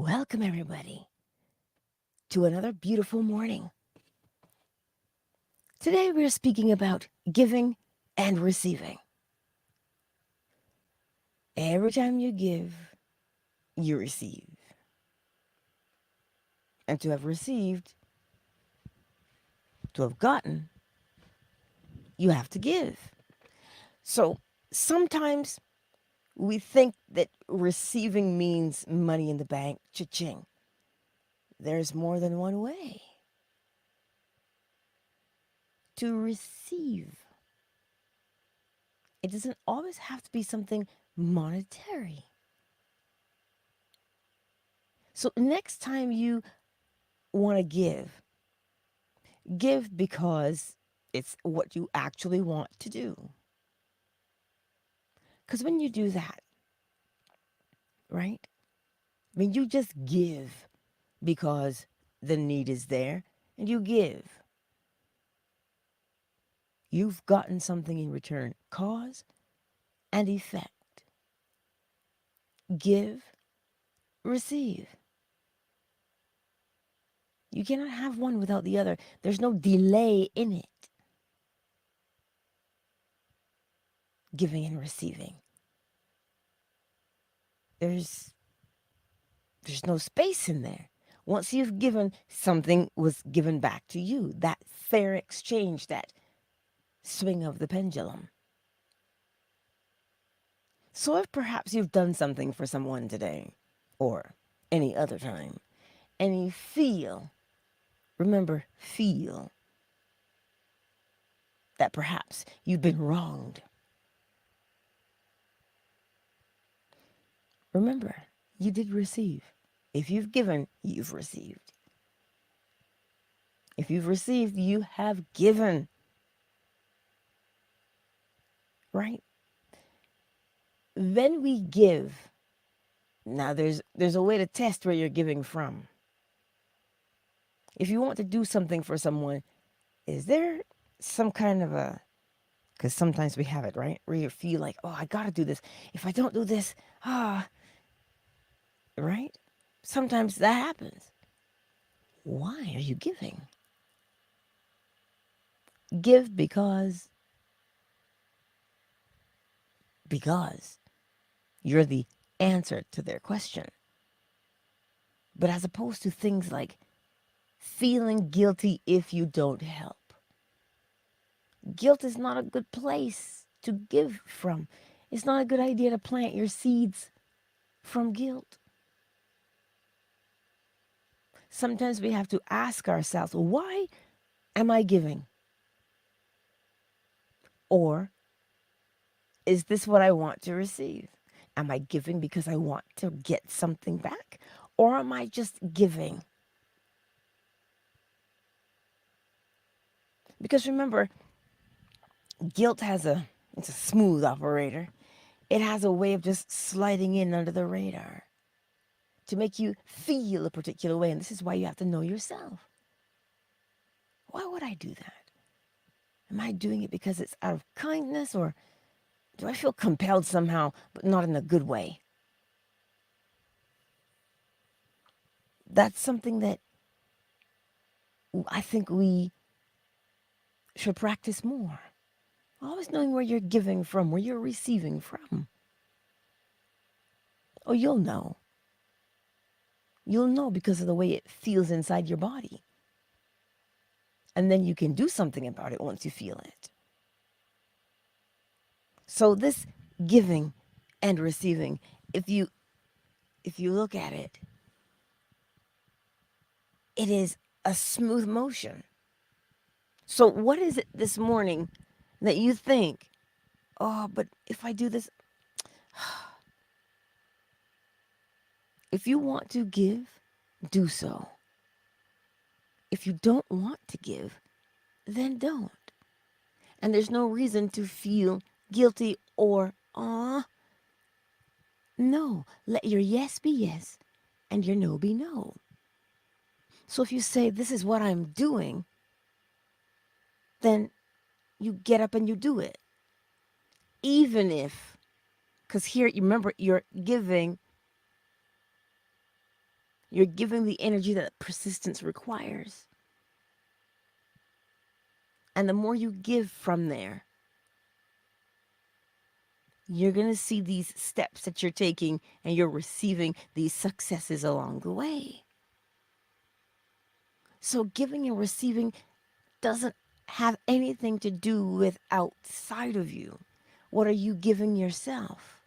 Welcome, everybody, to another beautiful morning. Today, we're speaking about giving and receiving. Every time you give, you receive. And to have received, to have gotten, you have to give. So sometimes we think that receiving means money in the bank, cha-ching. There's more than one way to receive. It doesn't always have to be something monetary. So next time you want to give because it's what you actually want to do. Because when you do that, right? When you just give because the need is there and you give, you've gotten something in return. Cause and effect. Give, receive. You cannot have one without the other. There's no delay in it. Giving and receiving. There's no space in there. Once you've given, something was given back to you. That fair exchange, that swing of the pendulum. So if perhaps you've done something for someone today, or any other time, and you feel, remember, feel that perhaps you've been wronged. Remember, you did receive. If you've given, you've received. If you've received, you have given. Right? When we give, now there's a way to test where you're giving from. If you want to do something for someone, is there some kind of a, because sometimes we have it, right? Where you feel like, oh, I got to do this. If I don't do this, right? Sometimes that happens. Why are you giving? Give because you're the answer to their question. But as opposed to things like feeling guilty if you don't help. Guilt is not a good place to give from. It's not a good idea to plant your seeds from guilt. Sometimes we have to ask ourselves, why am I giving? Or is this what I want to receive? Am I giving because I want to get something back? Or am I just giving? Because remember, guilt it's a smooth operator. It has a way of just sliding in under the radar to make you feel a particular way. And this is why you have to know yourself. Why would I do that? Am I doing it because it's out of kindness, or do I feel compelled somehow, but not in a good way? That's something that I think we should practice more. Always knowing where you're giving from, where you're receiving from. Oh, you'll know. You'll know because of the way it feels inside your body. And then you can do something about it once you feel it. So this giving and receiving, if you look at it, it is a smooth motion. So what is it this morning that you think, oh, but if I do this, if you want to give, do so. If you don't want to give, then don't. And there's no reason to feel guilty or, no. Let your yes be yes and your no be no. So if you say, this is what I'm doing, then you get up and you do it. Even if, because here, you remember, you're giving You're giving the energy that persistence requires. And the more you give from there, you're going to see these steps that you're taking and you're receiving these successes along the way. So giving and receiving doesn't have anything to do with outside of you. What are you giving yourself?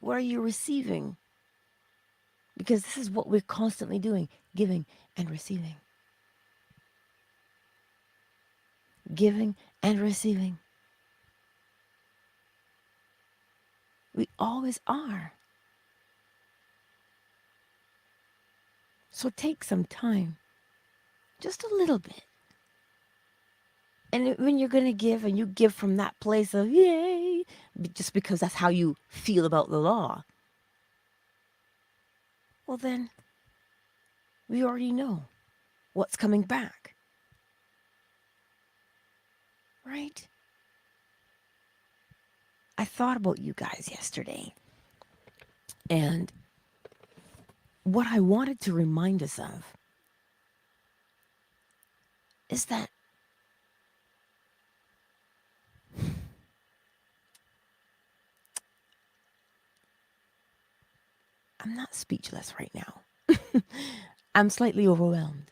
What are you receiving? Because this is what we're constantly doing, giving and receiving. Giving and receiving. We always are. So take some time, just a little bit. And when you're going to give and you give from that place of yay, just because that's how you feel about the law, well then, we already know what's coming back. Right? I thought about you guys yesterday. And what I wanted to remind us of is that I'm not speechless right now. I'm slightly overwhelmed.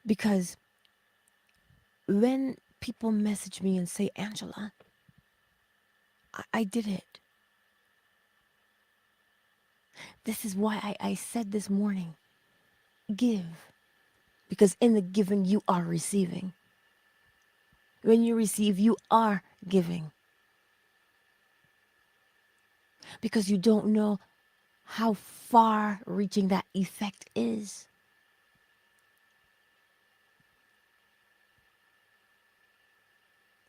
Because when people message me and say, Angela, I did it. This is why I said this morning, give. Because in the giving, you are receiving. When you receive, you are giving. Because you don't know how far reaching that effect is.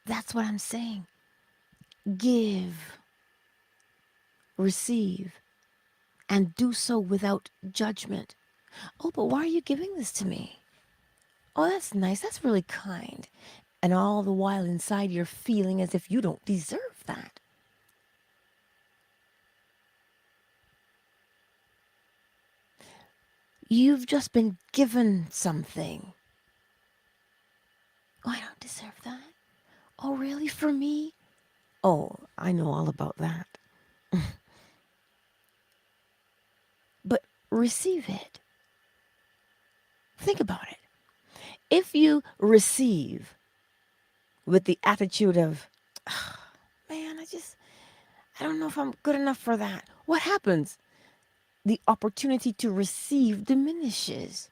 That's what I'm saying. Give, receive, and do so without judgment. Oh, but why are you giving this to me? Oh, that's nice. That's really kind. And all the while inside you're feeling as if you don't deserve that. You've just been given something. Oh, I don't deserve that. Oh, really? For me? Oh, I know all about that. But receive it. Think about it. If you receive with the attitude of, oh, man, I don't know if I'm good enough for that. What happens? The opportunity to receive diminishes.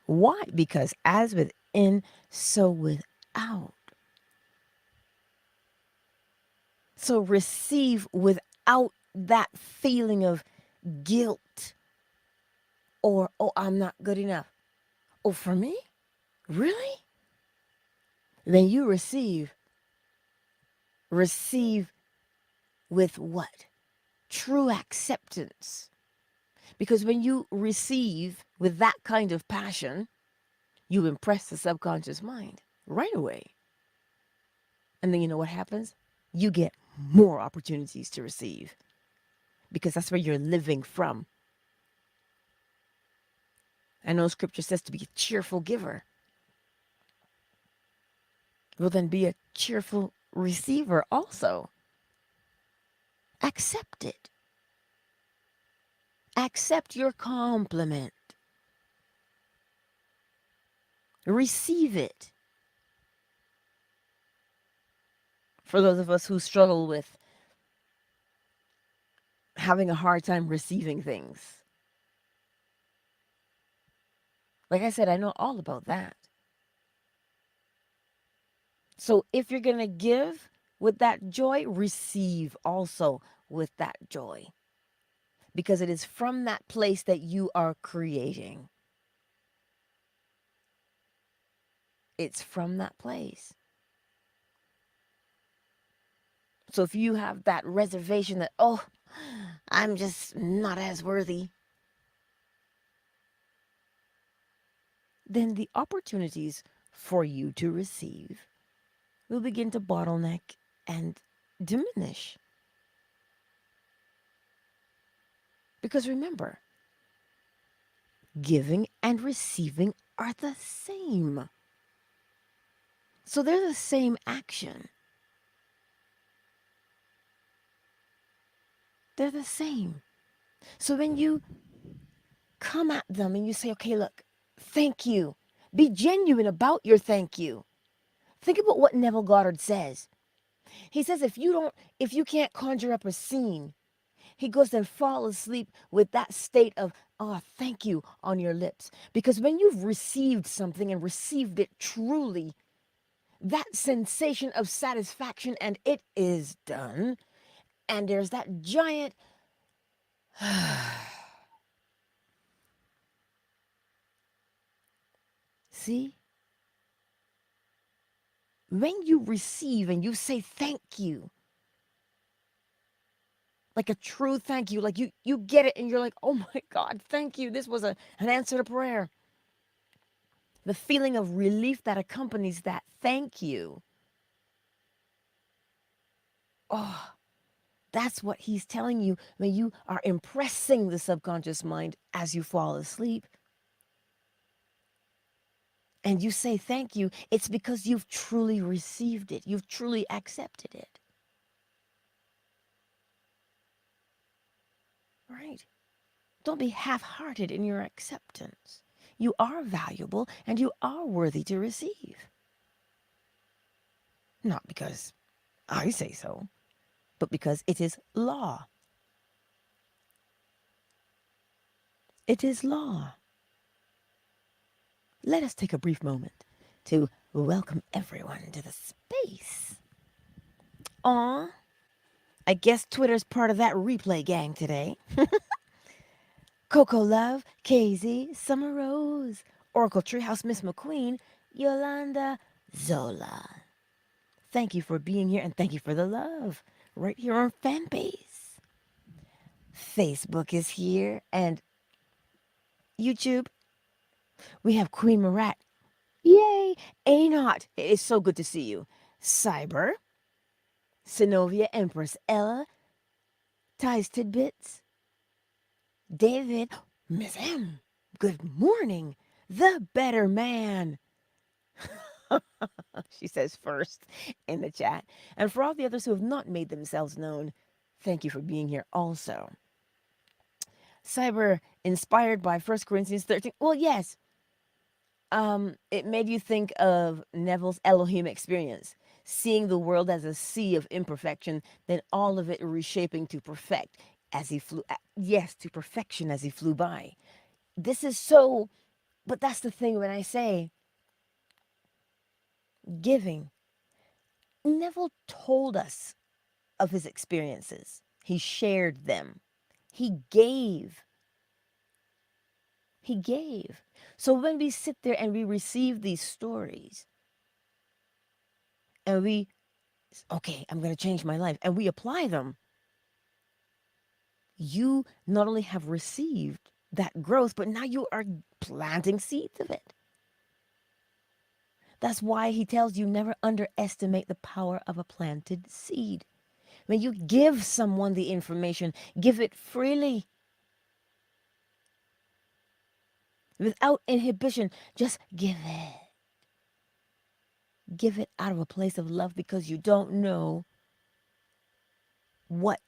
Why? Because as within, so without. So receive without that feeling of guilt or, oh, I'm not good enough. Oh, for me? Really? Then you receive with what? True acceptance. Because when you receive with that kind of passion, you impress the subconscious mind right away. And then you know what happens? You get more opportunities to receive because that's where you're living from. I know scripture says to be a cheerful giver. Well, then be a cheerful receiver also. Accept it. Accept your compliment. Receive it. For those of us who struggle with having a hard time receiving things. Like I said, I know all about that. So if you're going to give with that joy, receive also with that joy. Because it is from that place that you are creating. It's from that place. So if you have that reservation that, oh, I'm just not as worthy, then the opportunities for you to receive will begin to bottleneck and diminish. Because remember, giving and receiving are the same. So they're the same action. They're the same. So when you come at them and you say, okay, look, thank you. Be genuine about your thank you. Think about what Neville Goddard says. He says if you can't conjure up a scene, he goes and fall asleep with that state of, oh, thank you on your lips. Because when you've received something and received it truly, that sensation of satisfaction and it is done, and there's that giant see, when you receive and you say thank you, like a true thank you, like you get it and you're like, oh my God, thank you. This was an answer to prayer. The feeling of relief that accompanies that thank you. Oh, that's what he's telling you when you are impressing the subconscious mind as you fall asleep. And you say thank you, it's because you've truly received it. You've truly accepted it. Right? Don't be half-hearted in your acceptance. You are valuable and you are worthy to receive. Not because I say so, but because it is law. It is law. Let us take a brief moment to welcome everyone to the space. Aw, I guess Twitter's part of that replay gang today. Coco Love, KZ, Summer Rose, Oracle Treehouse Miss McQueen, Yolanda, Zola. Thank you for being here and thank you for the love right here on Fanbase. Facebook is here and YouTube. We have Queen Marat. Yay! A-Not. It is so good to see you. Cyber. Synovia Empress Ella. Ties Tidbits. David. Miss M. Good morning. The better man. She says first in the chat. And for all the others who have not made themselves known, thank you for being here also. Cyber, inspired by 1 Corinthians 13. Well, yes. It made you think of Neville's Elohim experience, seeing the world as a sea of imperfection, then all of it reshaping to perfect as he flew. Yes, to perfection as he flew by. This is so, but that's the thing when I say giving. Neville told us of his experiences. He shared them. He gave. He gave. So when we sit there and we receive these stories and we, okay, I'm going to change my life, and we apply them, you not only have received that growth, but now you are planting seeds of it. That's why he tells you never underestimate the power of a planted seed. When you give someone the information, give it freely. Without inhibition, just give it. Give it out of a place of love because you don't know what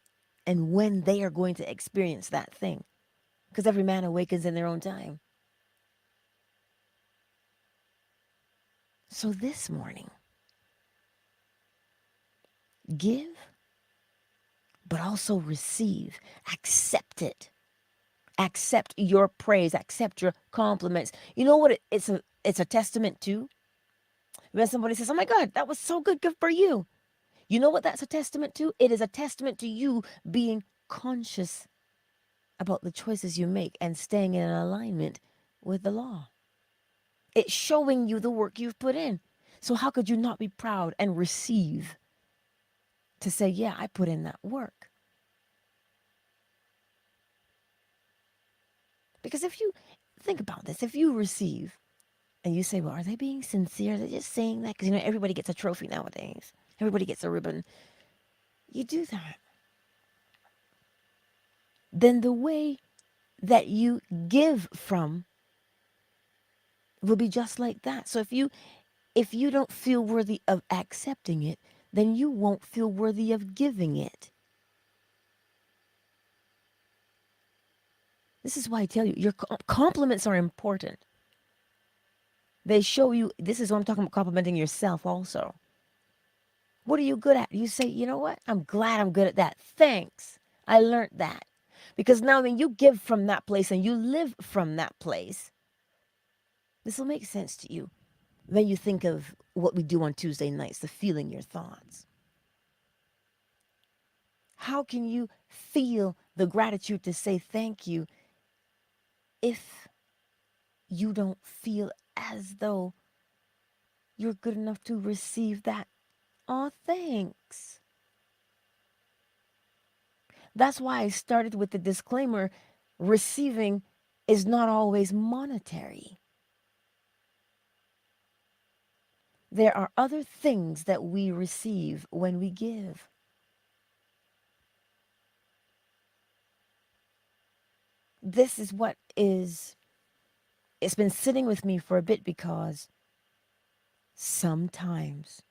and when they are going to experience that thing. Because every man awakens in their own time. So this morning, give, but also receive. Accept it. Accept your praise. Accept your compliments. You know what it's a testament to? When somebody says, oh my God, that was so good, good for you. You know what that's a testament to? It is a testament to you being conscious about the choices you make and staying in alignment with the law. It's showing you the work you've put in. So how could you not be proud and receive to say, yeah, I put in that work? Because if you think about this, if you receive and you say, well, are they being sincere? Are they just saying that? Because, everybody gets a trophy nowadays. Everybody gets a ribbon. You do that. Then the way that you give from will be just like that. So if you don't feel worthy of accepting it, then you won't feel worthy of giving it. This is why I tell you, your compliments are important. They show you, this is what I'm talking about, complimenting yourself also. What are you good at? You say, you know what? I'm glad I'm good at that. Thanks. I learned that. Because now when you give from that place and you live from that place, this will make sense to you when you think of what we do on Tuesday nights, the feeling your thoughts. How can you feel the gratitude to say thank you if you don't feel as though you're good enough to receive that? Oh, thanks. That's why I started with the disclaimer, receiving is not always monetary. There are other things that we receive when we give. This is what is, it's been sitting with me for a bit because sometimes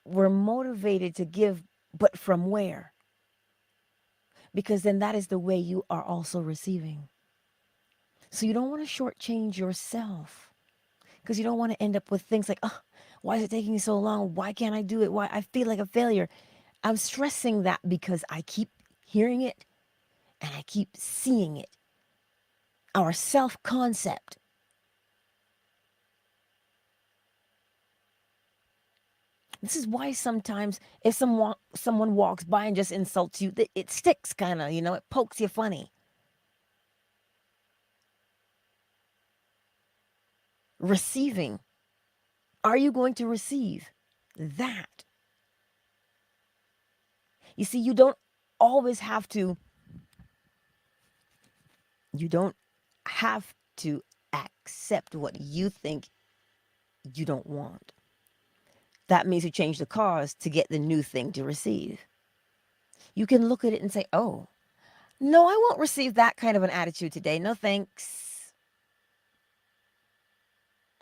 we're motivated to give, but from where? Because then that is the way you are also receiving. So you don't want to shortchange yourself because you don't want to end up with things like, oh, why is it taking so long? Why can't I do it? Why I feel like a failure? I'm stressing that because I keep hearing it and I keep seeing it. Our self-concept. This is why sometimes if someone walks by and just insults you, it sticks kind of, it pokes you funny. Receiving. Are you going to receive that? You see, always have to, you don't have to accept what you think you don't want. That means you change the cause to get the new thing to receive. You can look at it and say, oh, no, I won't receive that kind of an attitude today. No, thanks.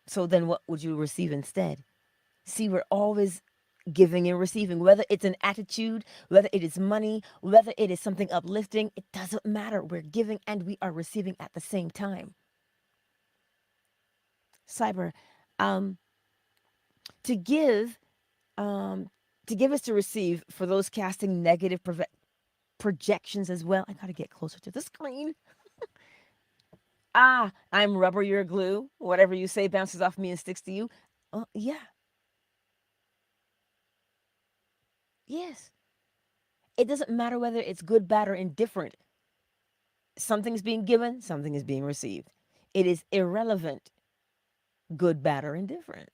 So then what would you receive instead? See, we're always giving and receiving, whether it's an attitude, whether it is money, whether it is something uplifting, it doesn't matter. We're giving and we are receiving at the same time. Cyber, um, to give, is to receive for those casting negative projections as well. I gotta get closer to the screen. I'm rubber, you're glue. Whatever you say bounces off me and sticks to you. Yeah. Yes. It doesn't matter whether it's good, bad, or indifferent. Something's being given, something is being received. It is irrelevant, good, bad, or indifferent.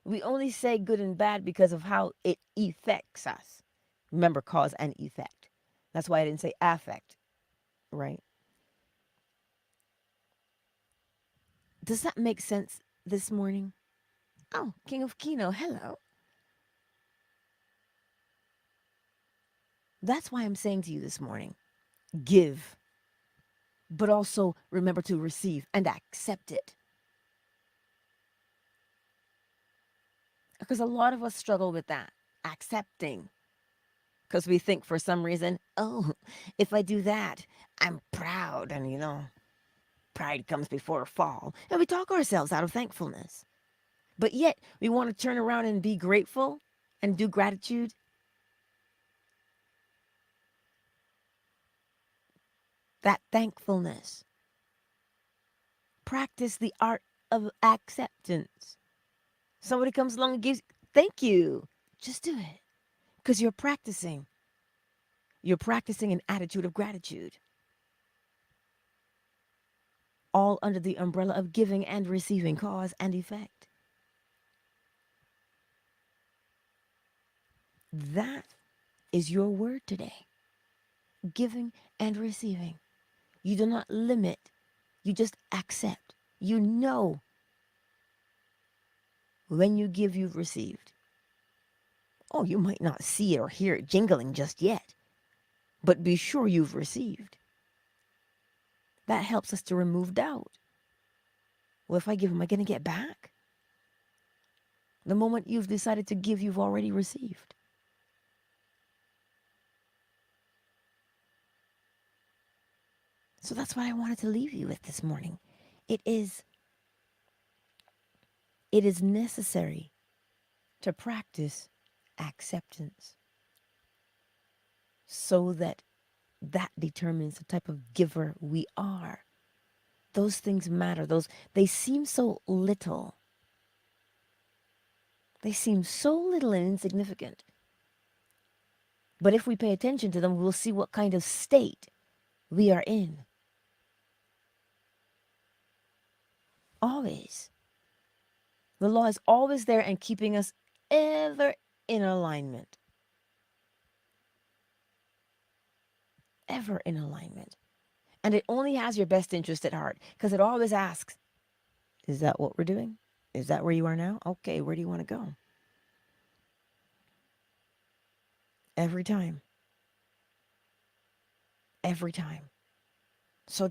We only say good and bad because of how it affects us. Remember, cause and effect. That's why I didn't say affect, right? Does that make sense this morning? Oh, King of Kino, hello. That's why I'm saying to you this morning, give, but also remember to receive and accept it. Because a lot of us struggle with that, accepting. Because we think for some reason, oh, if I do that, I'm proud. And pride comes before a fall. And we talk ourselves out of thankfulness. But yet, we want to turn around and be grateful and do gratitude. That thankfulness. Practice the art of acceptance. Somebody comes along and gives, thank you. Just do it. Because you're practicing. You're practicing an attitude of gratitude. All under the umbrella of giving and receiving, cause and effect. That is your word today. Giving and receiving. You do not limit. You just accept. You know when you give, you've received. Oh, you might not see it or hear it jingling just yet, but be sure you've received. That helps us to remove doubt. Well, if I give, am I going to get back? The moment you've decided to give, you've already received. So that's what I wanted to leave you with this morning. It is necessary to practice acceptance so that determines the type of giver we are. Those things matter. They seem so little. They seem so little and insignificant. But if we pay attention to them, we'll see what kind of state we are in. Always. The law is always there and keeping us ever in alignment. Ever in alignment. And it only has your best interest at heart because it always asks, is that what we're doing? Is that where you are now? Okay, where do you want to go? Every time. Every time. So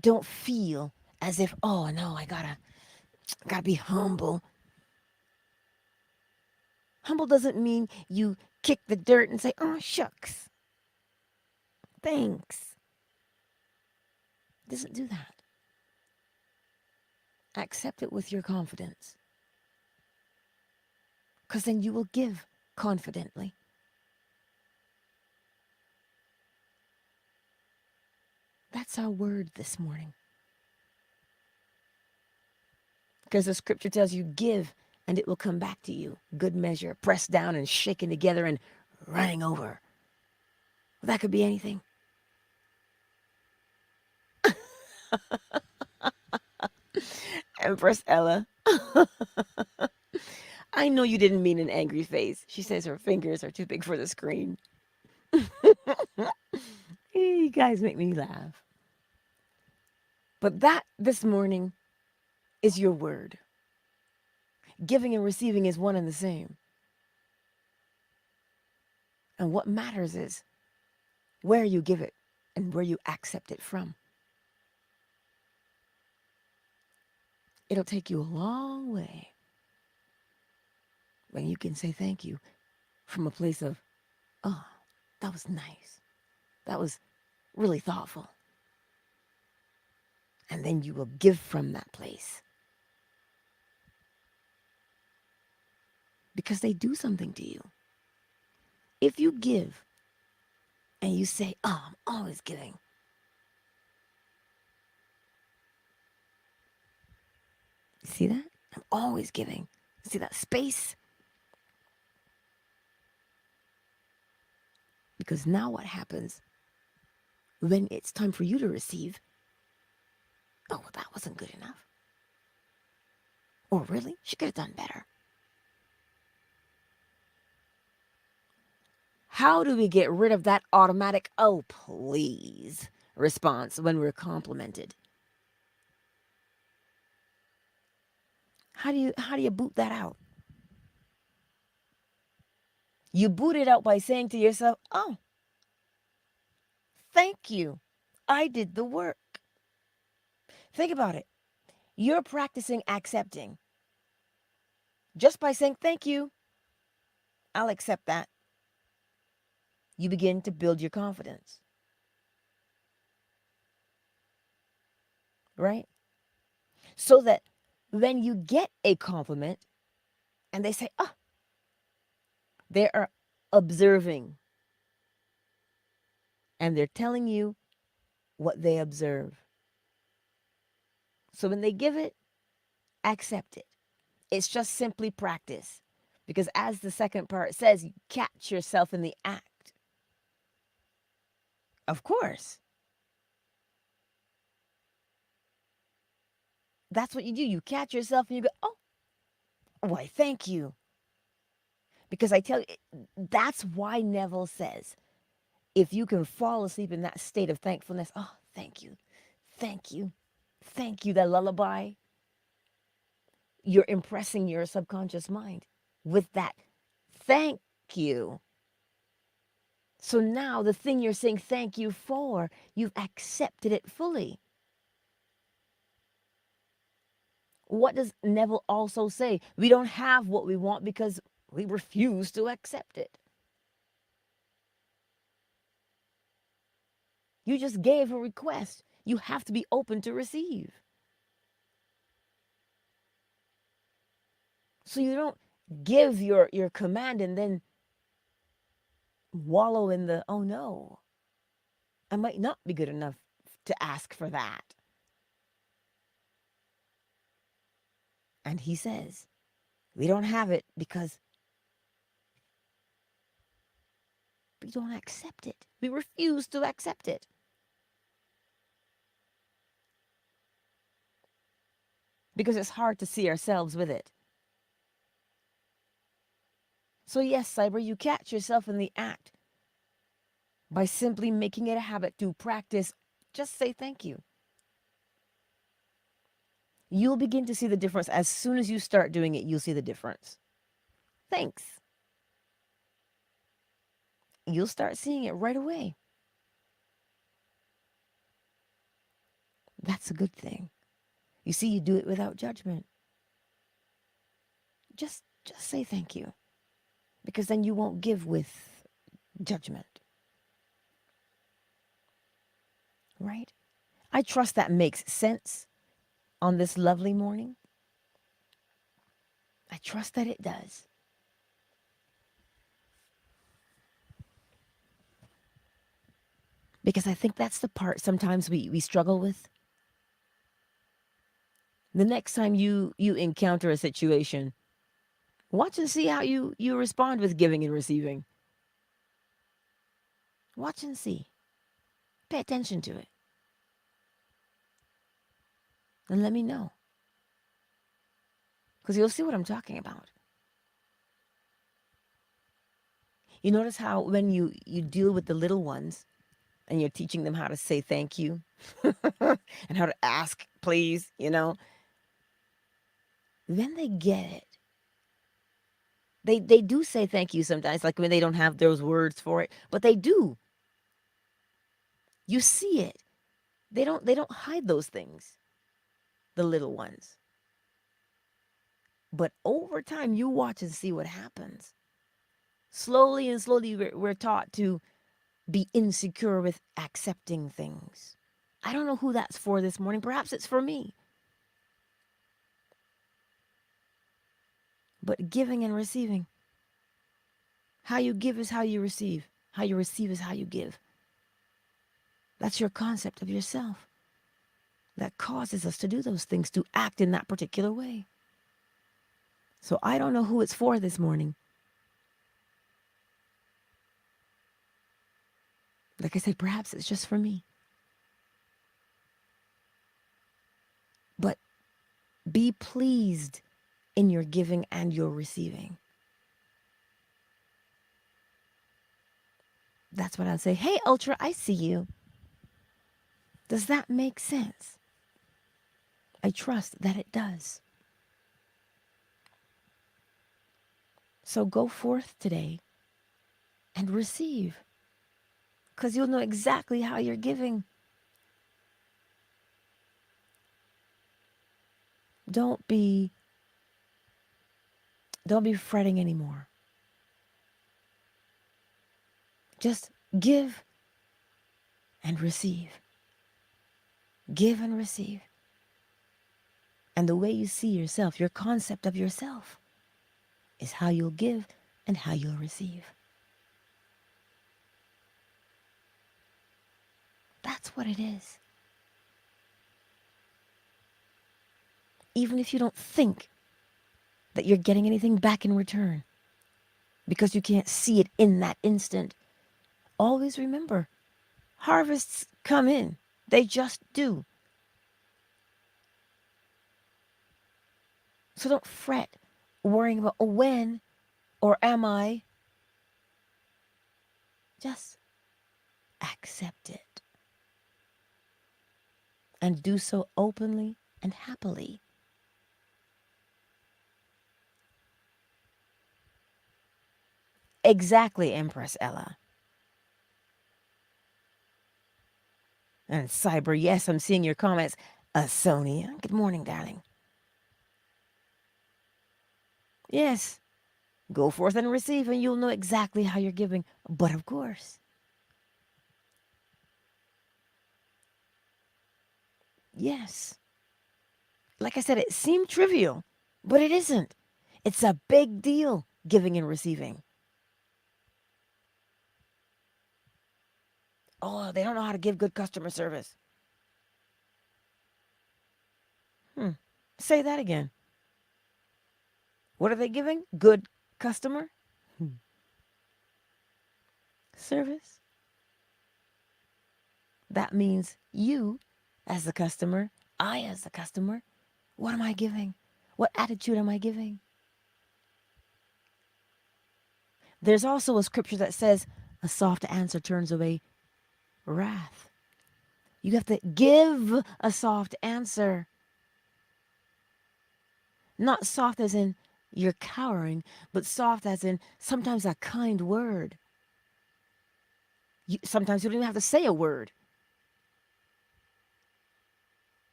don't feel as if, oh no, I gotta be humble. Humble doesn't mean you kick the dirt and say, oh shucks. Thanks. It doesn't do that. Accept it with your confidence. Because then you will give confidently. That's our word this morning. Because the scripture tells you, give and it will come back to you. Good measure, pressed down and shaken together and running over. That could be anything. Empress Ella. I know you didn't mean an angry face. She says her fingers are too big for the screen. You guys make me laugh. But that this morning is your word. Giving and receiving is one and the same. And what matters is where you give it and where you accept it from. It'll take you a long way when you can say thank you from a place of, oh, that was nice. That was really thoughtful. And then you will give from that place. Because they do something to you. If you give and you say, oh, I'm always giving. You see that? I'm always giving. See that space? Because now what happens when it's time for you to receive? Oh, well, that wasn't good enough. Or really? She could have done better. How do we get rid of that automatic, oh, please, response when we're complimented? How do you boot that out? You boot it out by saying to yourself, oh, thank you. I did the work. Think about it. You're practicing accepting. Just by saying thank you, I'll accept that. You begin to build your confidence. Right? So that when you get a compliment and they say, oh, they are observing. And they're telling you what they observe. So when they give it, accept it. It's just simply practice. Because as the second part says, you catch yourself in the act. Of course. That's what you do. You catch yourself and you go, oh, why, thank you. Because I tell you, that's why Neville says, if you can fall asleep in that state of thankfulness, oh, thank you, thank you, thank you, that lullaby, you're impressing your subconscious mind with that thank you. So now the thing you're saying thank you for, you've accepted it fully. What does Neville also say? We don't have what we want because we refuse to accept it. You just gave a request. You have to be open to receive. So you don't give your command and then wallow in the, oh no, I might not be good enough to ask for that. And he says, we don't have it because we don't accept it. We refuse to accept it. Because it's hard to see ourselves with it. So yes, Cyber, you catch yourself in the act by simply making it a habit to practice. Just say thank you. You'll begin to see the difference. As soon as you start doing it, you'll see the difference. Thanks. You'll start seeing it right away. That's a good thing. You see, you do it without judgment. Just say thank you. Because then you won't give with judgment. Right? I trust that makes sense on this lovely morning. I trust that it does. Because I think that's the part sometimes we struggle with. The next time you encounter a situation, watch and see how you respond with giving and receiving. Watch and see. Pay attention to it. And let me know. Because you'll see what I'm talking about. You notice how when you deal with the little ones and you're teaching them how to say thank you and how to ask please, then they get it. They do say thank you sometimes, like when they don't have those words for it, but they do. You see it. They don't hide those things, the little ones. But over time, you watch and see what happens. Slowly and slowly, we're taught to be insecure with accepting things. I don't know who that's for this morning. Perhaps it's for me. But giving and receiving. How you give is how you receive. How you receive is how you give. That's your concept of yourself. That causes us to do those things, to act in that particular way. So I don't know who it's for this morning. Like I said, perhaps it's just for me. But be pleased in your giving and your receiving. That's what I'd say. Hey, Ultra, I see you. Does that make sense? I trust that it does. So go forth today and receive. Because you'll know exactly how you're giving. Don't be fretting anymore. Just give and receive. Give and receive. And the way you see yourself, your concept of yourself, is how you'll give and how you'll receive. That's what it is. Even if you don't think that you're getting anything back in return, because you can't see it in that instant, always remember, harvests come in. They just do. So don't fret worrying about when or am I. Just accept it. And do so openly and happily. Exactly, Empress Ella. And Cyber, yes, I'm seeing your comments. Sonia, good morning, darling. Yes, go forth and receive, and you'll know exactly how you're giving. But of course, yes, like I said, it seemed trivial, but it isn't. It's a big deal, giving and receiving. Oh, they don't know how to give good customer service. Say that again. What are they giving? Good customer service? That means you, as the customer, I, as the customer, what am I giving? What attitude am I giving? There's also a scripture that says, a soft answer turns away wrath. You have to give a soft answer. Not soft as in you're cowering, but soft as in sometimes a kind word. Sometimes you don't even have to say a word.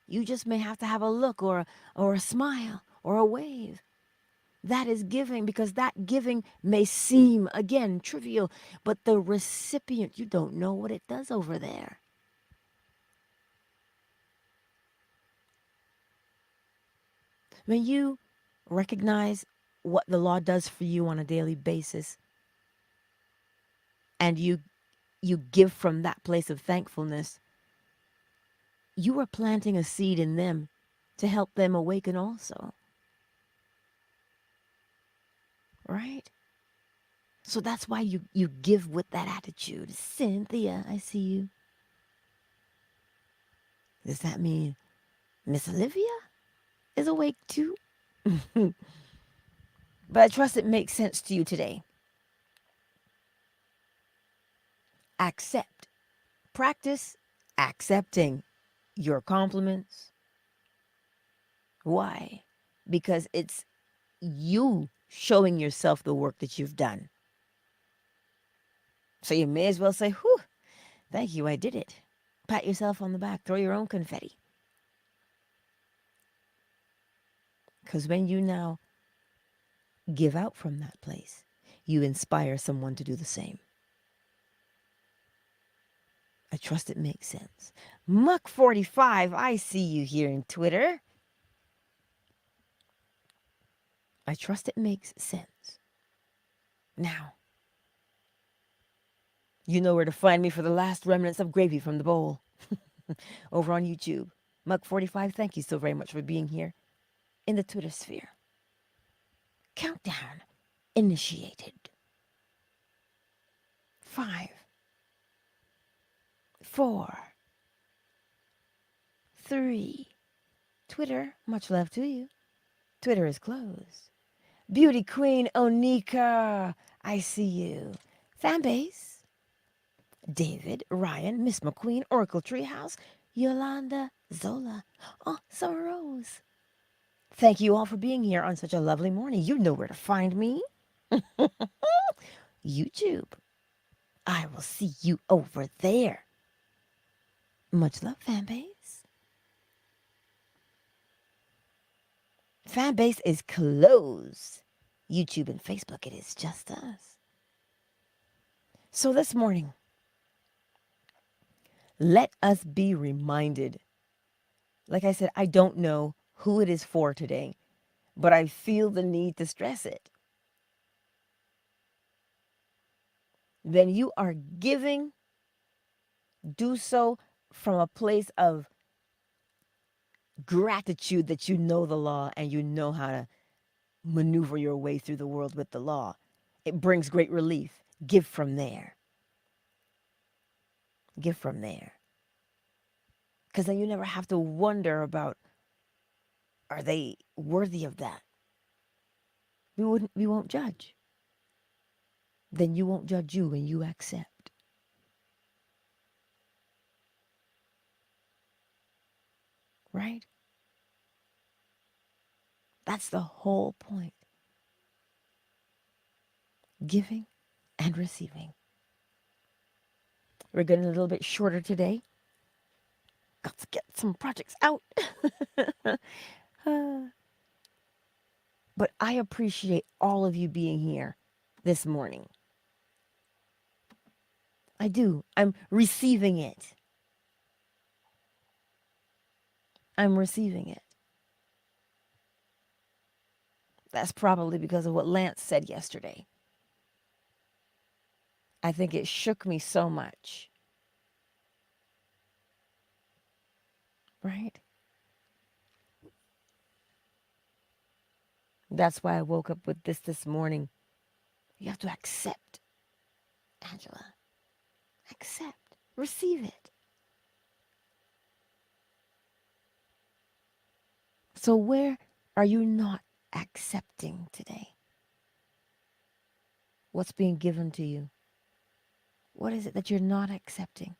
You just may have to have a look or a smile or a wave. That is giving, because that giving may seem, again, trivial, but the recipient, you don't know what it does over there. When you recognize what the law does for you on a daily basis, and you give from that place of thankfulness, you are planting a seed in them to help them awaken also. Right? So that's why you give with that attitude. Cynthia, I see you. Does that mean Miss Olivia is awake too? But I trust it makes sense to you today. Accept. Practice accepting your compliments. Why? Because it's you showing yourself the work that you've done. So you may as well say, whew, thank you, I did it. Pat yourself on the back, throw your own confetti. Because when you now give out from that place, you inspire someone to do the same. I trust it makes sense. Muck45, I see you here in Twitter. I trust it makes sense. Now, you know where to find me for the last remnants of gravy from the bowl. Over on YouTube. Muck45, thank you so very much for being here in the Twitter sphere. Countdown initiated. 5, 4, 3. Twitter, much love to you. Twitter is closed. Beauty Queen Onika, I see you. Fanbase, David, Ryan, Miss McQueen, Oracle Treehouse, Yolanda, Zola. Oh, Summer Rose. Thank you all for being here on such a lovely morning. You know where to find me. YouTube. I will see you over there. Much love, Fanbase. Fanbase is closed. YouTube and Facebook, it is just us. So this morning, let us be reminded. Like I said, I don't know who it is for today, but I feel the need to stress it. When you are giving, do so from a place of gratitude that you know the law and you know how to maneuver your way through the world with the law. It brings great relief. Give from there. Give from there. Because then you never have to wonder about, are they worthy of that? We won't judge. Then you won't judge you and you accept. Right? That's the whole point. Giving and receiving. We're getting a little bit shorter today. got to get some projects out. But I appreciate all of you being here this morning. I do. I'm receiving it. I'm receiving it. That's probably because of what Lance said yesterday. I think it shook me so much. Right? That's why I woke up with this morning. You have to accept, Angela. Accept. Receive it. So where are you not accepting today? What's being given to you? What is it that you're not accepting?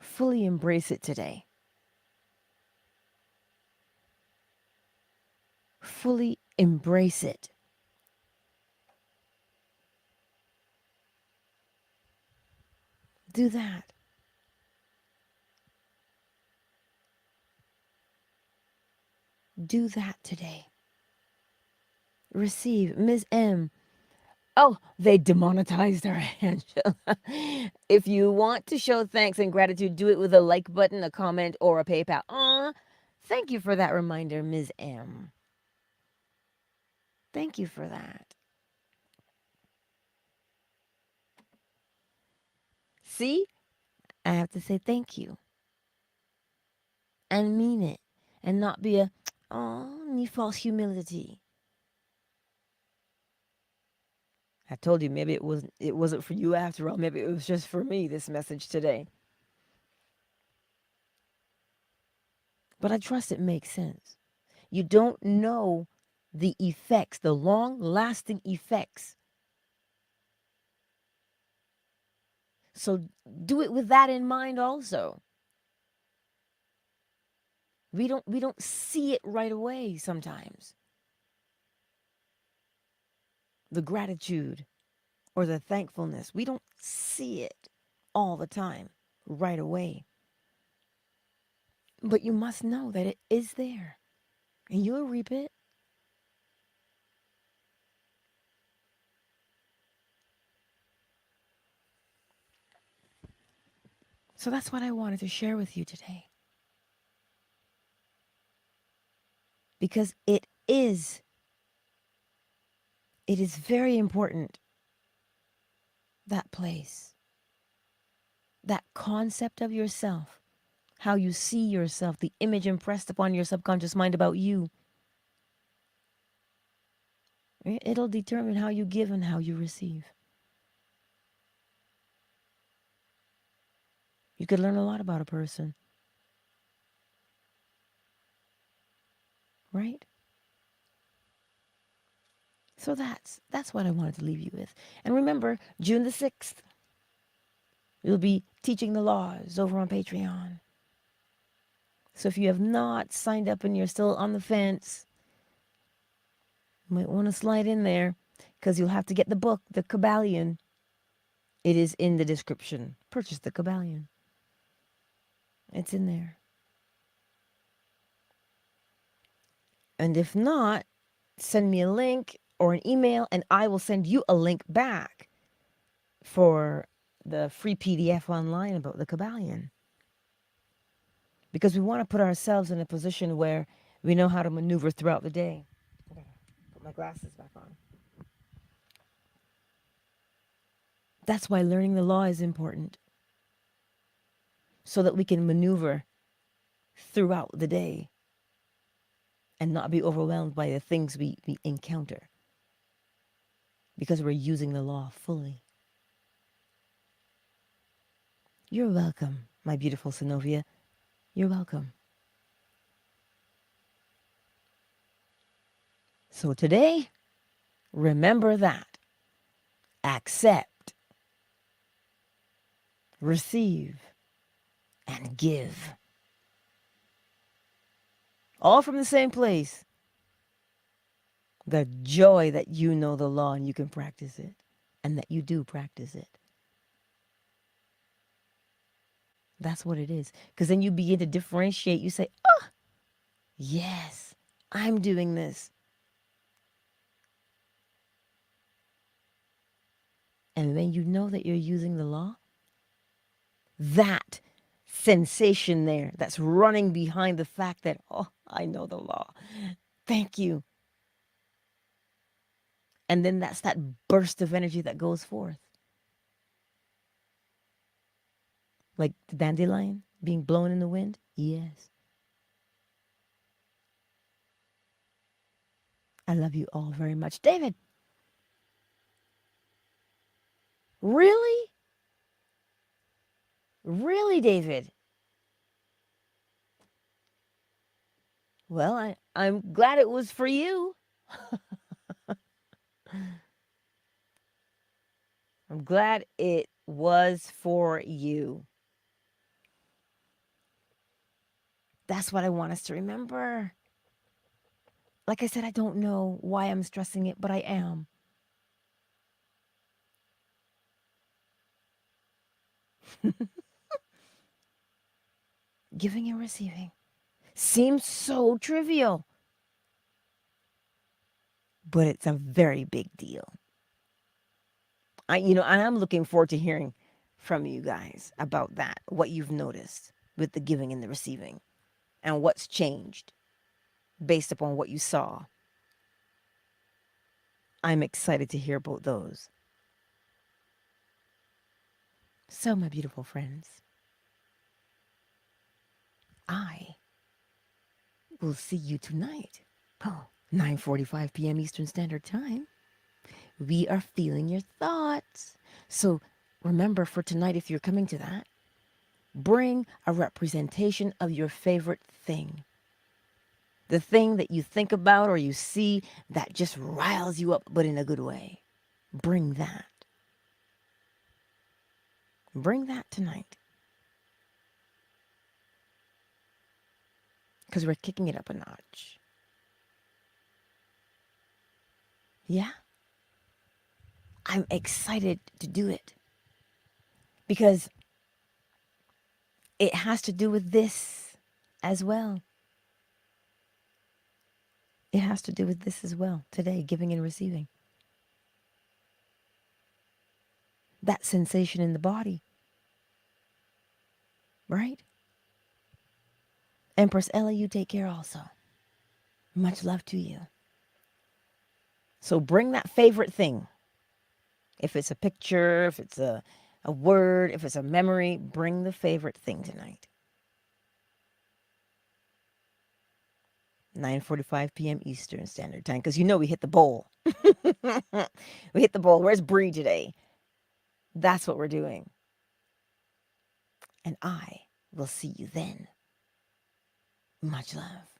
Fully embrace it today. Fully embrace it. Do that. Do that today. Receive. Ms. M. Oh, they demonetized her, Angela. If you want to show thanks and gratitude, do it with a like button, a comment, or a PayPal. Aw, thank you for that reminder, Ms. M. Thank you for that. See? I have to say thank you and mean it and not be a, oh, any false humility. I told you maybe it wasn't for you after all. Maybe it was just for me, this message today. But I trust it makes sense. You don't know the effects, the long-lasting effects. So do it with that in mind also. We don't see it right away sometimes. The gratitude or the thankfulness, we don't see it all the time right away. But you must know that it is there and you'll reap it. So that's what I wanted to share with you today. Because it is very important, that place, that concept of yourself, how you see yourself, the image impressed upon your subconscious mind about you. It'll determine how you give and how you receive. You could learn a lot about a person. Right? So that's what I wanted to leave you with. And remember, June the 6th, we'll be teaching the laws over on Patreon. So if you have not signed up and you're still on the fence, you might want to slide in there because you'll have to get the book, The KYBALION. It is in the description. Purchase The KYBALION. It's in there. And if not, send me a link or an email and I will send you a link back for the free PDF online about the KYBALION. Because we want to put ourselves in a position where we know how to maneuver throughout the day. I gotta put my glasses back on. That's why learning the law is important. So that we can maneuver throughout the day and not be overwhelmed by the things we encounter. Because we're using the law fully. You're welcome, my beautiful Synovia. You're welcome. So today, remember that. Accept, receive, and give. All from the same place. The joy that you know the law and you can practice it. And that you do practice it. That's what it is. Because then you begin to differentiate. You say, oh, yes, I'm doing this. And then you know that you're using the law. That sensation there that's running behind the fact that, oh, I know the law. Thank you. And then that's that burst of energy that goes forth. Like the dandelion being blown in the wind? Yes. I love you all very much. David, really? Really, David? Well, I'm glad it was for you. I'm glad it was for you. That's what I want us to remember. Like I said, I don't know why I'm stressing it, but I am. Giving and receiving seems so trivial, but it's a very big deal. And I'm looking forward to hearing from you guys about that, what you've noticed with the giving and the receiving, and what's changed based upon what you saw. I'm excited to hear about those. So, my beautiful friends, I will see you tonight. 9:45 p.m. Eastern Standard Time. We are feeling your thoughts. So remember, for tonight, if you're coming to that, bring a representation of your favorite thing. The thing that you think about or you see that just riles you up, but in a good way. Bring that. Bring that tonight. Because we're kicking it up a notch. Yeah? I'm excited to do it. Because it has to do with this as well. It has to do with this as well today, giving and receiving. That sensation in the body, right? Empress Ella, you take care also. Much love to you. So bring that favorite thing. If it's a picture, if it's a word, if it's a memory, bring the favorite thing tonight. 9:45 p.m. Eastern Standard Time, because we hit the bowl. We hit the bowl. Where's Bree today? That's what we're doing. And I will see you then. Much love.